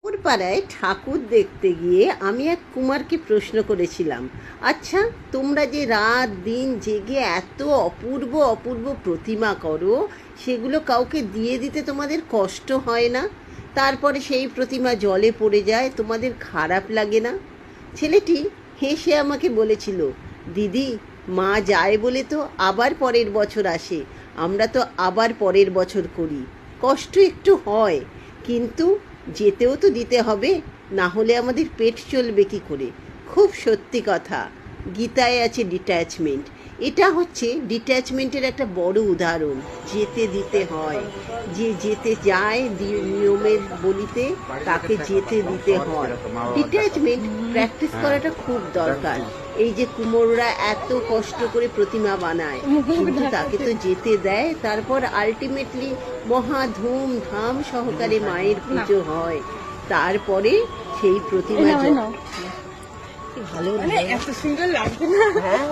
ওর পাড়ায় ঠাকুর দেখতে গিয়ে আমি এক কুমারকে প্রশ্ন করেছিলাম, আচ্ছা তোমরা যে রাত দিন জেগে এত অপূর্ব অপূর্ব প্রতিমা করো, সেগুলো কাউকে দিয়ে দিতে তোমাদের কষ্ট হয় না? তারপরে সেই প্রতিমা জলে পড়ে যায়, তোমাদের খারাপ লাগে না? ছেলেটি হেসে আমাকে বলেছিল, দিদি, মা যায় বলে তো আবার পরের বছর আসে, আমরা তো আবার পরের বছর করি। কষ্ট একটু হয়, কিন্তু যেতেও তো দিতে হবে, না হলে আমাদের পেট চলবে কি করে? খুব সত্যি কথা। গীতায় আছে ডিট্যাচমেন্ট, এটা হচ্ছে ডিট্যাচমেন্টের একটা বড় উদাহরণ। যেতে দিতে হয়, যে যেতে যায় নিয়মের বলিতে তাকে যেতে দিতে হয়। ডিট্যাচমেন্ট প্র্যাকটিস করাটা খুব দরকার। এই যে কুমোররা এত কষ্ট করে প্রতিমা বানায়, কিন্তু তাকে তো যেতে দেয়, তারপর আলটিমেটলি মহা ধুমধাম সহকারে মায়ের পুজো হয়। তারপরে সেই প্রতিমা ভালো এত সুন্দর লাগছে না। হ্যাঁ।